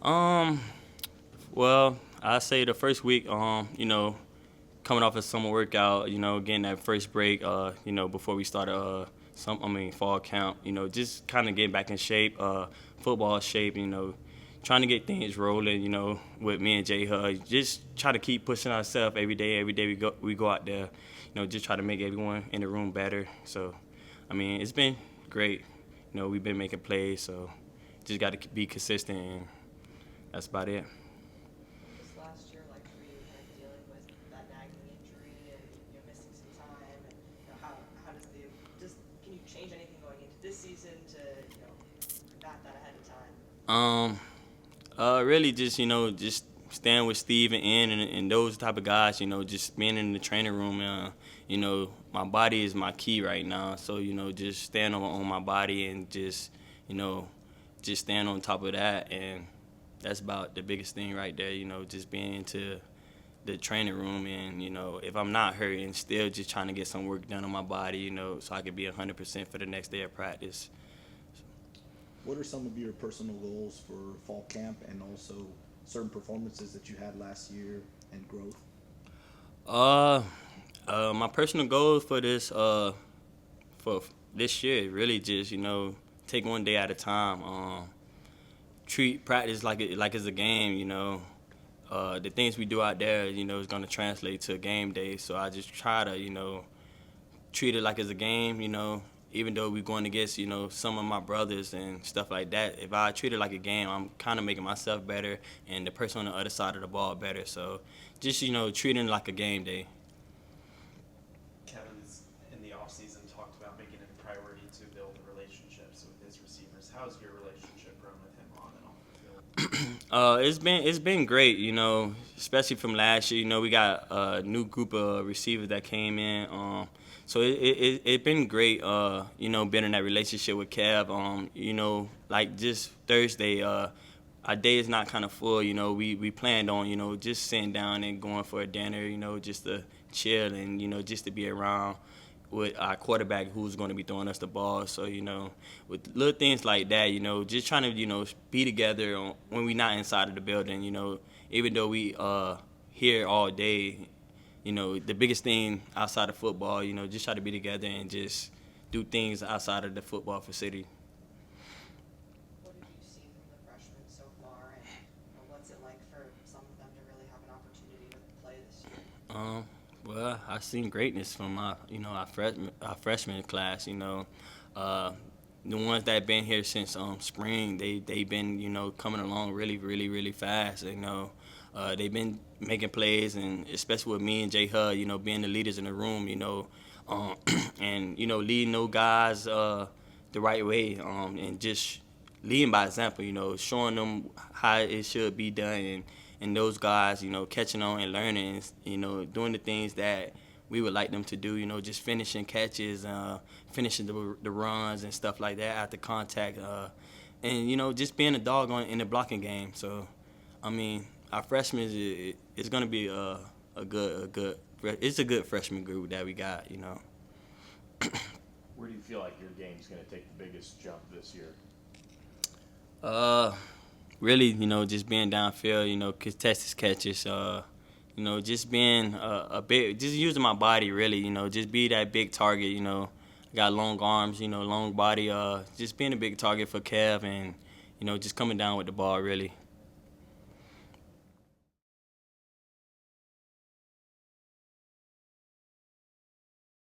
Um, well, I say the first week, coming off a summer workout, getting that first break, before we started fall camp, just kind of getting back in shape, football shape, trying to get things rolling, with me and Jay Hud. Just try to keep pushing ourselves every day. Every day we go out there, just try to make everyone in the room better. So, I mean, it's been great. We've been making plays, so just got to be consistent, and that's about it. What was last year like for you, kind of dealing with that nagging injury and missing some time, and how does the just can you change anything going into this season to combat that ahead of time? Um, really just staying with Steve and Ian and those type of guys, just being in the training room. My body is my key right now. So, just staying on my body and you know, just staying on top of that. And that's about the biggest thing right there, just being into the training room and, if I'm not hurt and still just trying to get some work done on my body, so I can be 100% for the next day of practice. What are some of your personal goals for fall camp and also certain performances that you had last year and growth? Uh, my personal goals for this year really just take one day at a time. Treat practice like it's a game. The things we do out there, is gonna translate to a game day. So I just try to treat it like it's a game. Even though we're going against some of my brothers and stuff like that. If I treat it like a game, I'm kind of making myself better and the person on the other side of the ball better. So just treating it like a game day. Kevin's in the offseason talked about making it a priority to build relationships with his receivers. How's your relationship grown with him on and off the field? It's been great, especially from last year. We got a new group of receivers that came in. So it been great, being in that relationship with Kev. Like just Thursday, our day is not kind of full. We planned on just sitting down and going for a dinner. Just to chill and just to be around with our quarterback who's going to be throwing us the ball. So, with little things like that, just trying to, be together when we're not inside of the building, even though we here all day, the biggest thing outside of football, just try to be together and just do things outside of the football facility. What have you seen from the freshmen so far, and what's it like for some of them to really have an opportunity to play this year? Well, I've seen greatness from our freshman class. The ones that have been here since spring, they've been coming along really fast. They've been making plays, and especially with me and Jay Hud, being the leaders in the room, and leading those guys the right way, and just leading by example. Showing them how it should be done, and those guys, catching on and learning, doing the things that we would like them to do, just finishing catches, finishing the runs and stuff like that after contact, and just being a dog in the blocking game. So, I mean, our freshmen is going to be it's a good freshman group that we got. Where do you feel like your game's going to take the biggest jump this year? Uh, Really, just being downfield, contested catches, just being just using my body really, just be that big target, got long arms, long body, just being a big target for Kev and, just coming down with the ball really.